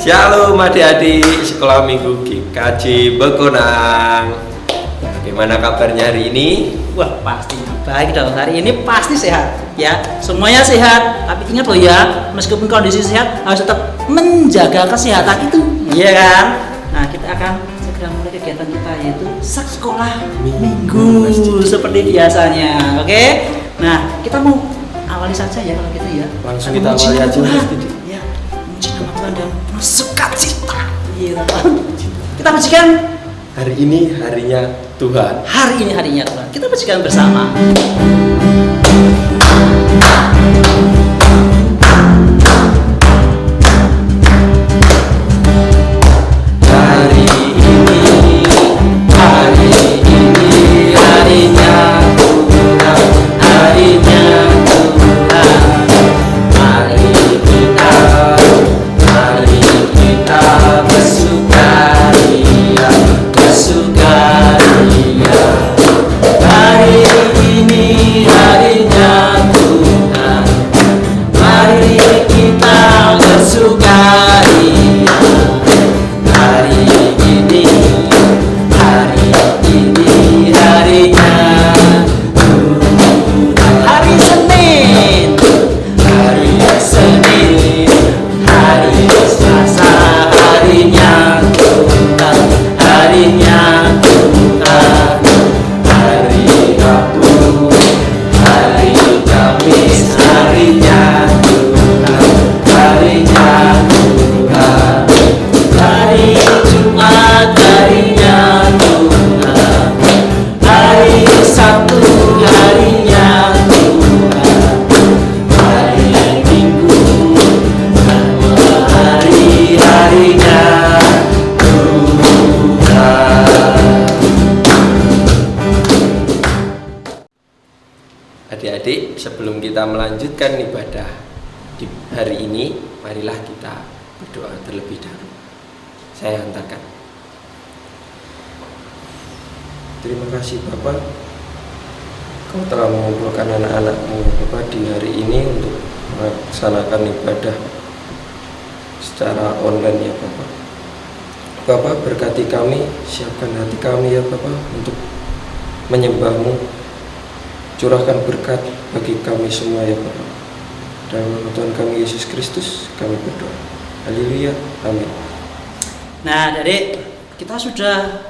Shalom adik-adik sekolah minggu GKJ Bekonang. Bagaimana kabarnya hari ini? Wah, pasti baik dong. Hari ini pasti sehat ya. Semuanya sehat. Tapi ingat loh ya, meskipun kondisi sehat harus tetap menjaga kesehatan itu. Iya kan? Nah, kita akan segera mulai kegiatan kita yaitu sekolah minggu seperti biasanya. Oke? Nah, kita mau awali saja ya kalau gitu ya. Langsung kita awali aja Mas Didi. Ya, memuji nama Tuhan dan sukacita. Iya, kita pujikan. Hari ini harinya Tuhan. Hari ini harinya Tuhan. Kita pujikan bersama. Adik-adik, sebelum kita melanjutkan ibadah di hari ini, marilah kita berdoa terlebih dahulu. Saya hantarkan. Terima kasih Bapak, Kau telah mengumpulkan anak-anak-Mu Bapak di hari ini untuk melaksanakan ibadah secara online ya Bapak. Bapak berkati kami, siapkan hati kami ya Bapak untuk menyembah-Mu. Curahkan berkat bagi kami semua ya Bapak. Dalam nama Tuhan kami Yesus Kristus kami berdoa. Haleluya. Amin. Nah, Adik, kita sudah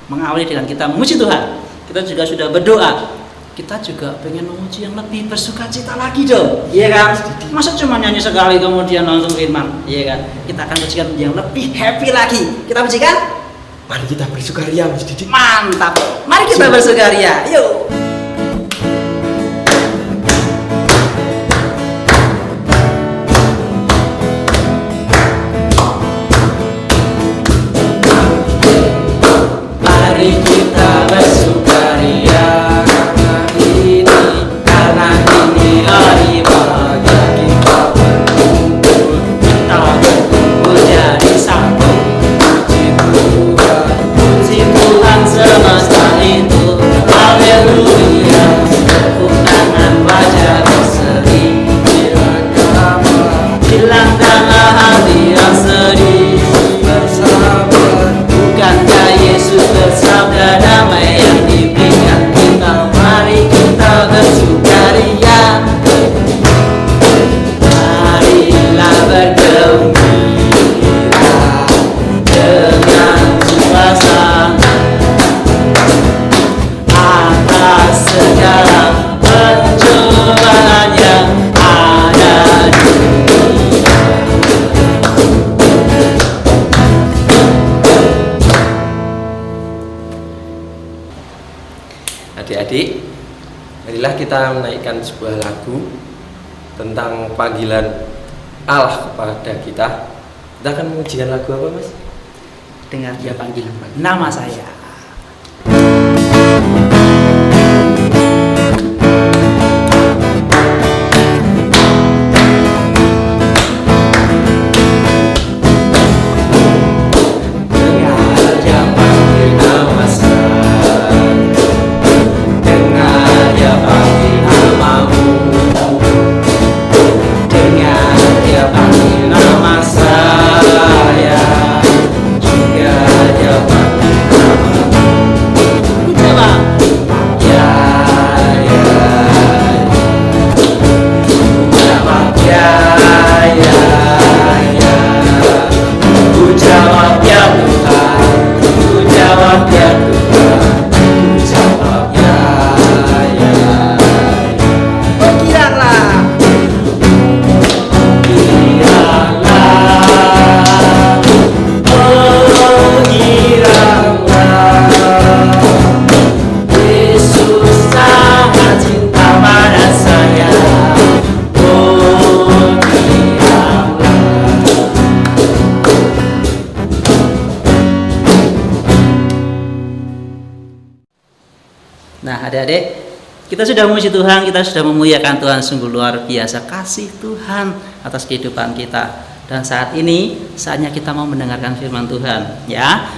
mengawali dengan kita memuji Tuhan. Kita juga sudah berdoa. Kita juga pengen memuji yang lebih bersukacita lagi dong. Iya kan? Masa cuma nyanyi sekali kemudian langsung firman. Iya kan? Kita akan pujikan yang lebih happy lagi. Kita pujikan? Mari kita bersukaria Mas Didi. Mantap. Mari kita bersukaria. Yuk. Adik-adik, marilah kita menaikkan sebuah lagu tentang panggilan Allah kepada kita. Kita akan mengujikan lagu apa Mas? Dengar Dia panggil nama saya. Dengar dia panggil nama saya. Kita sudah memuji Tuhan, kita sudah memuliakan Tuhan. Sungguh luar biasa kasih Tuhan atas kehidupan kita. Dan saat ini saatnya kita mau mendengarkan firman Tuhan, ya.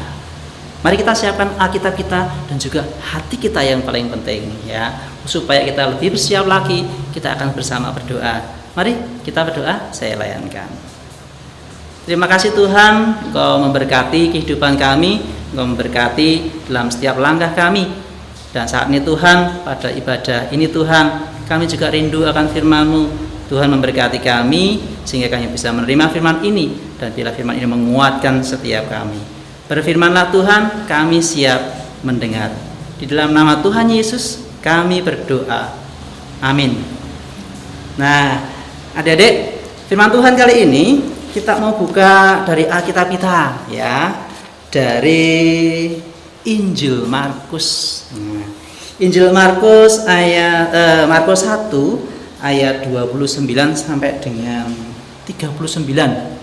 Mari kita siapkan Alkitab kita dan juga hati kita yang paling penting, ya. Supaya kita lebih bersiap lagi, kita akan bersama berdoa. Mari kita berdoa, saya layankan. Terima kasih Tuhan, Engkau memberkati kehidupan kami, Engkau memberkati dalam setiap langkah kami. Dan saat ini Tuhan, pada ibadah ini Tuhan, kami juga rindu akan firman-Mu. Tuhan memberkati kami sehingga kami bisa menerima firman ini, dan bila firman ini menguatkan setiap kami. Berfirmanlah Tuhan, kami siap mendengar. Di dalam nama Tuhan Yesus kami berdoa. Amin. Nah, adik-adik, firman Tuhan kali ini kita mau buka dari Alkitab kita, ya. Dari Injil Markus. Injil Markus Markus 1 ayat 29 sampai dengan 39,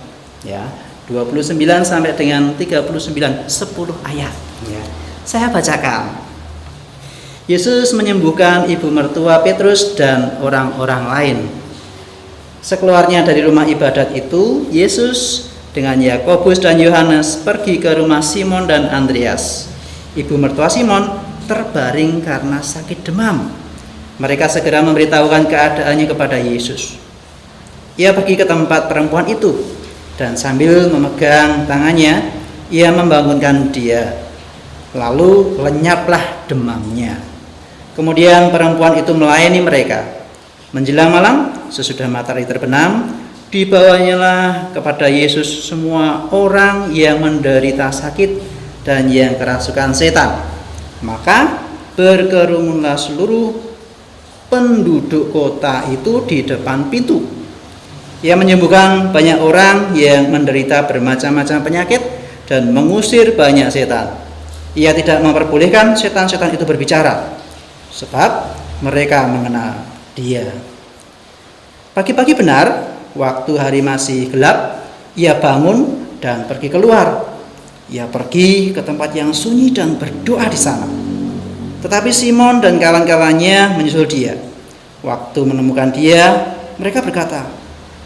ya. 29 sampai dengan 39, 10 ayat, ya. Saya bacakan. Yesus menyembuhkan ibu mertua Petrus dan orang-orang lain. Sekeluarnya dari rumah ibadat itu, Yesus dengan Yakobus dan Yohanes pergi ke rumah Simon dan Andreas. Ibu mertua Simon terbaring karena sakit demam. Mereka segera memberitahukan keadaannya kepada Yesus. Ia pergi ke tempat perempuan itu dan sambil memegang tangannya, ia membangunkan dia. Lalu lenyaplah demamnya. Kemudian perempuan itu melayani mereka. Menjelang malam, sesudah matahari terbenam, dibawanyalah kepada Yesus semua orang yang menderita sakit dan yang kerasukan setan. Maka berkerumunlah seluruh penduduk kota itu di depan pintu. Ia menyembuhkan banyak orang yang menderita bermacam-macam penyakit dan mengusir banyak setan. Ia tidak memperbolehkan setan-setan itu berbicara, sebab mereka mengenal dia. Pagi-pagi benar, waktu hari masih gelap, ia bangun dan pergi keluar. Ia pergi ke tempat yang sunyi dan berdoa di sana. Tetapi Simon dan kawan-kawannya menyusul dia. Waktu menemukan dia, mereka berkata,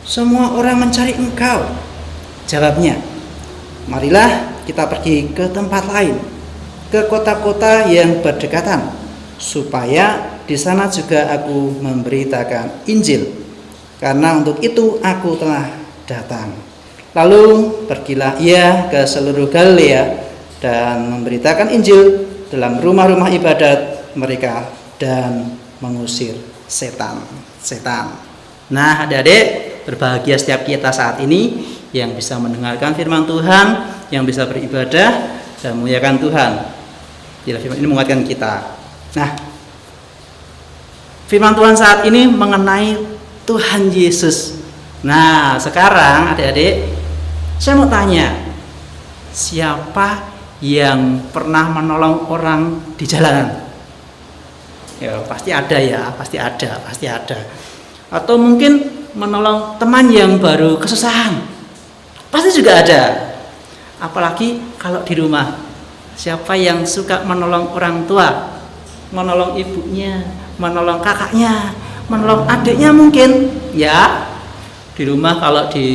"Semua orang mencari engkau." Jawabnya, "Marilah kita pergi ke tempat lain, ke kota-kota yang berdekatan, supaya di sana juga aku memberitakan Injil. Karena untuk itu aku telah datang." Lalu pergilah ia ke seluruh Galilea dan memberitakan Injil dalam rumah-rumah ibadat mereka dan mengusir setan. Nah, adik-adik, berbahagia setiap kita saat ini yang bisa mendengarkan firman Tuhan, yang bisa beribadah dan memuliakan Tuhan. Bila firman ini menguatkan kita. Nah, firman Tuhan saat ini mengenai Tuhan Yesus. Nah, sekarang adik-adik, saya mau tanya, siapa yang pernah menolong orang di jalanan? Ya, pasti ada ya, pasti ada. Atau mungkin menolong teman yang baru kesusahan. Pasti juga ada. Apalagi kalau di rumah. Siapa yang suka menolong orang tua? Menolong ibunya, menolong kakaknya, menolong adiknya mungkin, ya. Di rumah, kalau di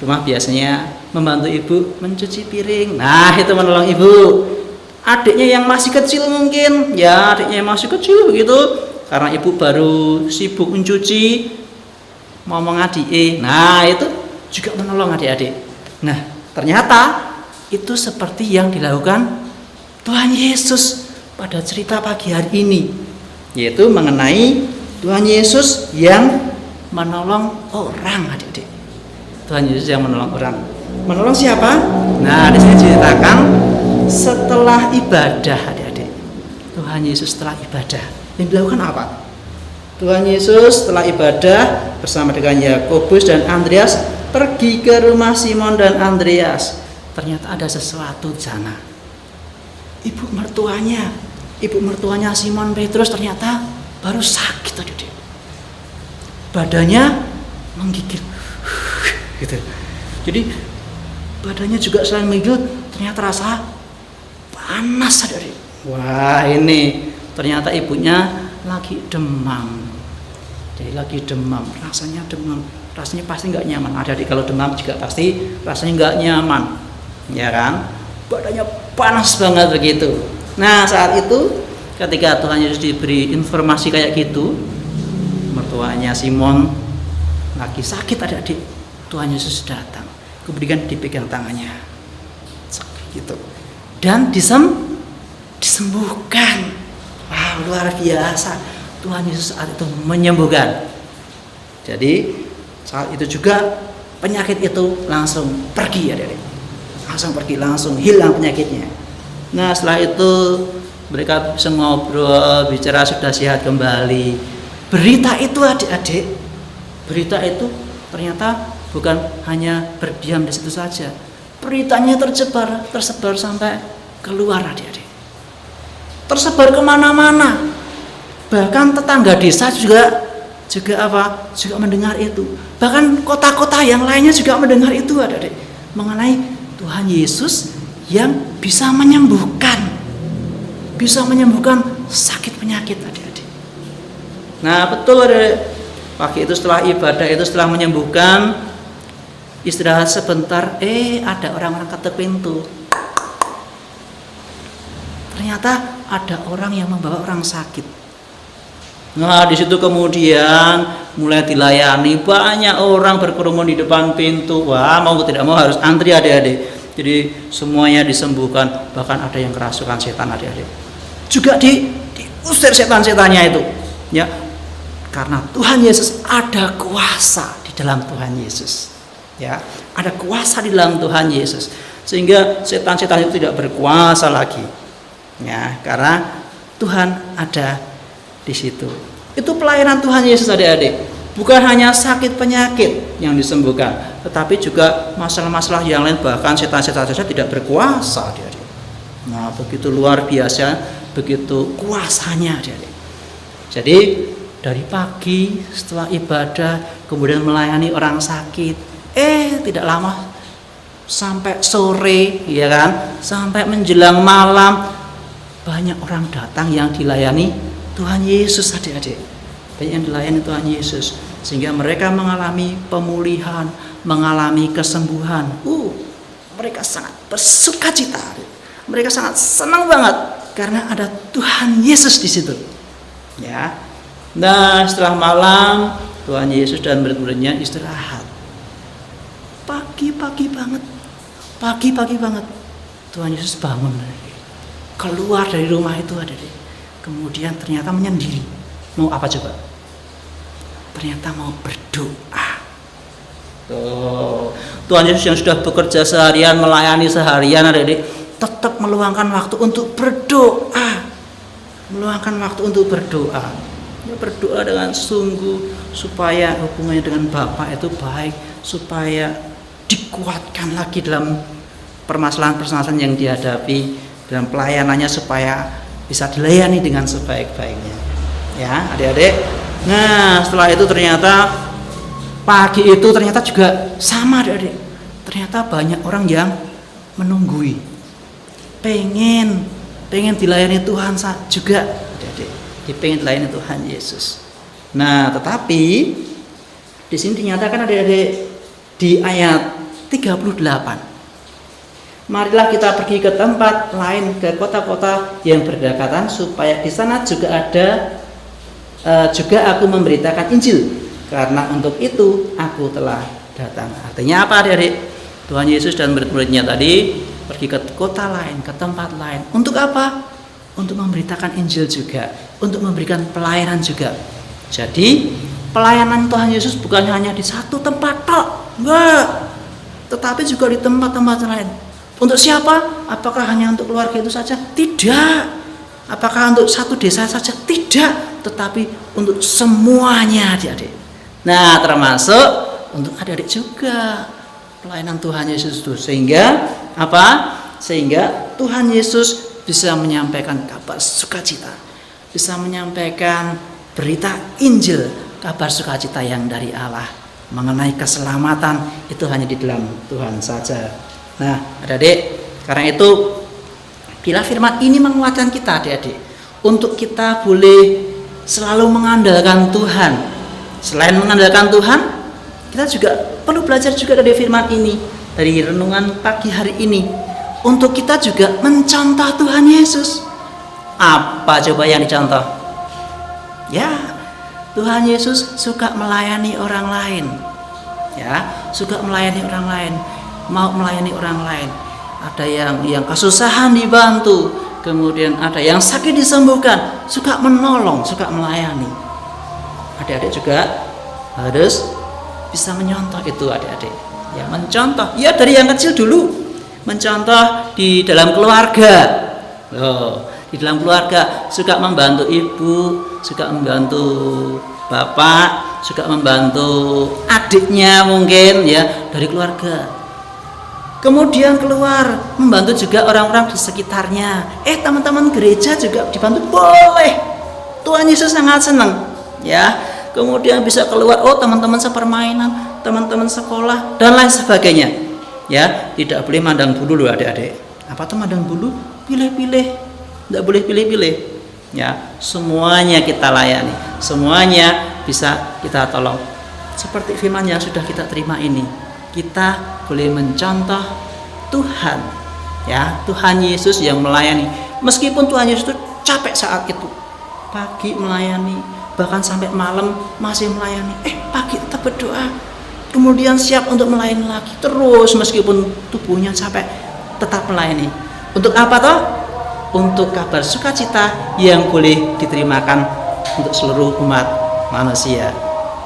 rumah biasanya membantu ibu mencuci piring. Nah, itu menolong ibu. Adiknya yang masih kecil mungkin, ya, adiknya yang masih kecil begitu, karena ibu baru sibuk mencuci, mau mengadiki. Nah, itu juga menolong adik-adik. Nah, ternyata itu seperti yang dilakukan Tuhan Yesus pada cerita pagi hari ini, yaitu mengenai Tuhan Yesus yang menolong orang, adik-adik. Tuhan Yesus yang menolong orang. Menolong siapa? Nah, di sini diceritakan setelah ibadah, adik-adik. Tuhan Yesus setelah ibadah. Yang dilakukan apa? Tuhan Yesus setelah ibadah bersama dengan Yakobus dan Andreas pergi ke rumah Simon dan Andreas. Ternyata ada sesuatu di sana. Ibu mertuanya Simon Petrus ternyata baru sakit, adik-adik. Badannya menggigil. Gitu. Jadi badannya juga selain menggigil ternyata rasa panas, adik-adik. Wah, ini ternyata ibunya lagi demam. Jadi lagi demam, rasanya pasti nggak nyaman. Adik-adik kalau demam juga pasti rasanya nggak nyaman, ya kan? Badannya panas banget begitu. Nah, saat itu ketika Tuhan Yesus diberi informasi kayak gitu, mertuanya Simon lagi sakit adik-adik, Tuhan Yesus datang, kemudian dipegang tangannya, gitu, dan disembuhkan. Wow, luar biasa. Tuhan Yesus saat itu menyembuhkan. Jadi saat itu juga penyakit itu langsung pergi, adik-adik. Langsung pergi, langsung hilang penyakitnya. Nah, setelah itu mereka bisa ngobrol, bicara, sudah sehat kembali. Berita itu adik-adik, berita itu ternyata bukan hanya berdiam di situ saja. Beritanya tersebar sampai keluar adik-adik. Tersebar kemana-mana. Bahkan tetangga desa juga mendengar itu. Bahkan kota-kota yang lainnya juga mendengar itu adik-adik. Mengenai Tuhan Yesus yang bisa menyembuhkan sakit penyakit adik-adik. Nah, betul adik-adik. Pagi itu setelah ibadah itu, setelah menyembuhkan, istirahat sebentar, ada orang-orang ketuk pintu. Ternyata ada orang yang membawa orang sakit. Nah, di situ kemudian mulai dilayani, banyak orang berkerumun di depan pintu. Wah, mau tidak mau harus antri adik-adik. Jadi semuanya disembuhkan, bahkan ada yang kerasukan setan adik-adik. Juga diusir setan-setannya itu. Ya, karena Tuhan Yesus ada kuasa di dalam Tuhan Yesus. Ya, ada kuasa di dalam Tuhan Yesus, sehingga setan-setan itu tidak berkuasa lagi. Ya, karena Tuhan ada di situ. Itu pelayanan Tuhan Yesus adik-adik. Bukan hanya sakit penyakit yang disembuhkan, tetapi juga masalah-masalah yang lain, bahkan setan-setan saja tidak berkuasa adik-adik. Nah, begitu luar biasa, begitu kuasanya adik-adik. Jadi dari pagi setelah ibadah kemudian melayani orang sakit, tidak lama sampai sore, ya kan, sampai menjelang malam banyak orang datang yang dilayani Tuhan Yesus adik-adik. Banyak yang dilayani Tuhan Yesus, sehingga mereka mengalami pemulihan, mengalami kesembuhan. Mereka sangat bersukacita. Mereka sangat senang banget karena ada Tuhan Yesus di situ. Ya. Nah, setelah malam Tuhan Yesus dan murid-muridnya istirahat. Pagi-pagi banget Tuhan Yesus bangun, keluar dari rumah itu adik-adik. Kemudian ternyata menyendiri. Mau apa coba? Ternyata mau berdoa. Tuhan Yesus yang sudah bekerja seharian, melayani seharian adik-adik, tetap meluangkan waktu untuk berdoa. Ya, berdoa dengan sungguh supaya hubungannya dengan Bapa itu baik, supaya dikuatkan lagi dalam permasalahan-permasalahan yang dihadapi, dalam pelayanannya supaya bisa dilayani dengan sebaik-baiknya. Ya, adik-adik. Nah, setelah itu ternyata pagi itu ternyata juga sama adik-adik. Ternyata banyak orang yang menunggui, pengen dilayani Tuhan juga adik-adik. Pengen dilayani Tuhan Yesus. Nah, tetapi di sini dinyatakan adik-adik di ayat 38. Marilah kita pergi ke tempat lain, ke kota-kota yang berdekatan, supaya di sana juga aku memberitakan Injil, karena untuk itu aku telah datang. Artinya apa adik-adik? Tuhan Yesus dan murid-muridnya tadi pergi ke kota lain, ke tempat lain. Untuk apa? Untuk memberitakan Injil juga, untuk memberikan pelayanan juga. Jadi pelayanan Tuhan Yesus bukan hanya di satu tempat tok, enggak, tetapi juga di tempat-tempat lain. Untuk siapa? Apakah hanya untuk keluarga itu saja? Tidak. Apakah untuk satu desa saja? Tidak. Tetapi untuk semuanya adik-adik. Nah, termasuk untuk adik-adik juga pelayanan Tuhan Yesus itu. Sehingga apa? Sehingga Tuhan Yesus bisa menyampaikan kabar sukacita, bisa menyampaikan berita Injil, kabar sukacita yang dari Allah mengenai keselamatan itu hanya di dalam Tuhan saja. Nah, adik-adik, karena itu bila firman ini menguatkan kita adik-adik, untuk kita boleh selalu mengandalkan Tuhan. Selain mengandalkan Tuhan, kita juga perlu belajar juga dari firman ini, dari renungan pagi hari ini, untuk kita juga mencontoh Tuhan Yesus. Apa coba yang dicontoh? Ya, Tuhan Yesus suka melayani orang lain. Ya, suka melayani orang lain, mau melayani orang lain. Ada yang kesusahan dibantu, kemudian ada yang sakit disembuhkan, suka menolong, suka melayani. Adik-adik juga harus bisa menyontoh itu, adik-adik. Ya, mencontoh. Ya, dari yang kecil dulu. Mencontoh di dalam keluarga. Loh, di dalam keluarga suka membantu ibu, suka membantu bapak, suka membantu adiknya mungkin ya, dari keluarga. Kemudian keluar membantu juga orang-orang di sekitarnya. Teman-teman gereja juga dibantu, boleh. Tuhan Yesus sangat senang ya. Kemudian bisa keluar, teman-teman sepermainan, teman-teman sekolah dan lain sebagainya. Ya, tidak boleh mandang bulu loh adik-adik. Apa tuh mandang bulu? Pilih-pilih. Tidak boleh pilih-pilih. Ya, semuanya kita layani, semuanya bisa kita tolong. Seperti firman yang sudah kita terima ini, kita boleh mencontoh Tuhan. Ya, Tuhan Yesus yang melayani. Meskipun Tuhan Yesus itu capek saat itu, pagi melayani, bahkan sampai malam masih melayani. Pagi tetap berdoa, kemudian siap untuk melayani lagi terus meskipun tubuhnya capek, tetap melayani. Untuk apa toh? Untuk kabar sukacita yang boleh diterimakan untuk seluruh umat manusia.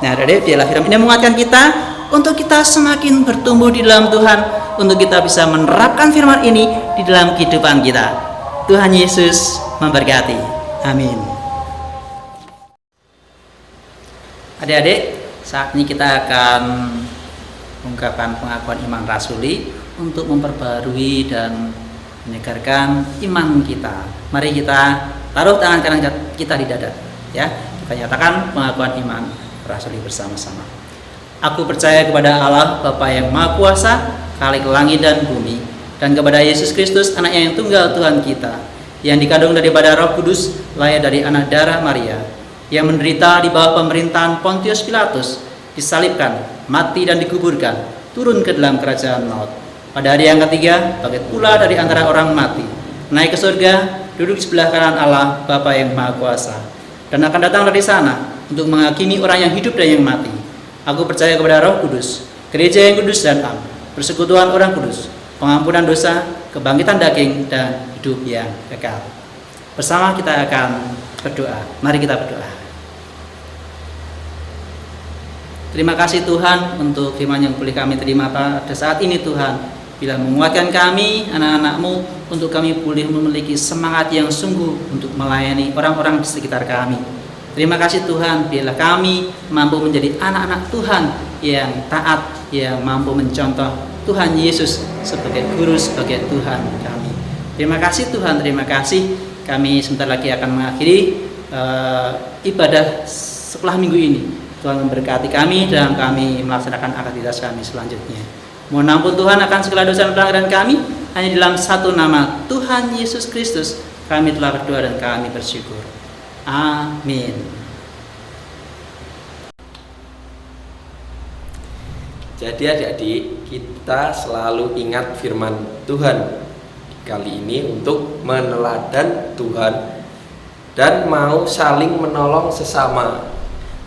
Nah, biarlah firman ini menguatkan kita untuk kita semakin bertumbuh di dalam Tuhan, untuk kita bisa menerapkan firman ini di dalam kehidupan kita. Tuhan Yesus memberkati. Amin. Adik-adik, saat ini kita akan mengungkapkan pengakuan iman rasuli untuk memperbarui dan menyegarkan iman kita. Mari kita taruh tangan kanan kita di dada, ya. Kita nyatakan pengakuan iman rasuli bersama-sama. Aku percaya kepada Allah Bapa yang Maha Kuasa, Khalik langit dan bumi, dan kepada Yesus Kristus, Anaknya yang tunggal Tuhan kita, yang dikandung daripada Roh Kudus, lahir dari anak darah Maria, yang menderita di bawah pemerintahan Pontius Pilatus, disalibkan, mati dan dikuburkan, turun ke dalam kerajaan maut. Pada hari yang ketiga, bangkit pula dari antara orang mati, naik ke surga, duduk di sebelah kanan Allah Bapa yang Maha Kuasa, dan akan datang dari sana untuk menghakimi orang yang hidup dan yang mati. Aku percaya kepada Roh Kudus, gereja yang kudus dan am, persekutuan orang kudus, pengampunan dosa, kebangkitan daging, dan hidup yang kekal. Bersama kita akan berdoa. Mari kita berdoa. Terima kasih Tuhan untuk firman yang boleh kami terima pada saat ini Tuhan. Bila menguatkan kami, anak-anak-Mu, untuk kami boleh memiliki semangat yang sungguh untuk melayani orang-orang di sekitar kami. Terima kasih Tuhan, biarlah kami mampu menjadi anak-anak Tuhan yang taat, yang mampu mencontoh Tuhan Yesus sebagai Guru, sebagai Tuhan kami. Terima kasih Tuhan, terima kasih. Kami sebentar lagi akan mengakhiri ibadah sekolah minggu ini. Tuhan memberkati kami dalam kami melaksanakan aktivitas kami selanjutnya. Mohon ampun Tuhan akan segala dosa dan pelanggaran kami. Hanya dalam satu nama Tuhan Yesus Kristus kami telah berdoa dan kami bersyukur. Amin. Jadi adik-adik, kita selalu ingat firman Tuhan kali ini untuk meneladan Tuhan dan mau saling menolong sesama,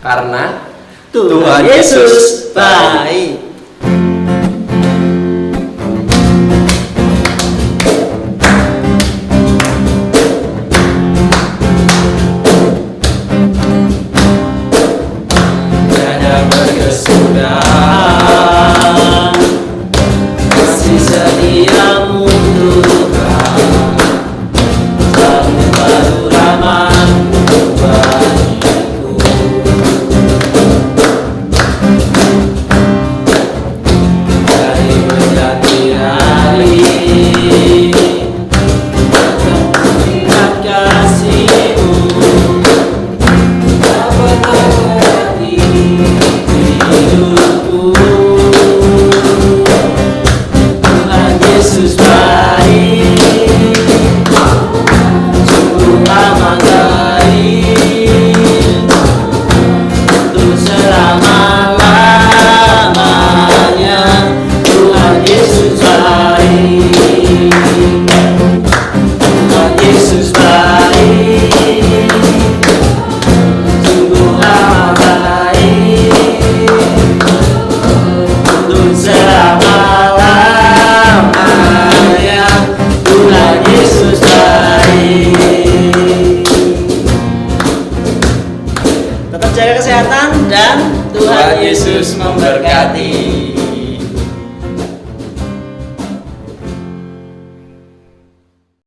karena Tuhan Yesus baik. untuk selama-lamanya. Tuhan Yesus baik. Tetap jaga kesehatan dan Tuhan Yesus memberkati.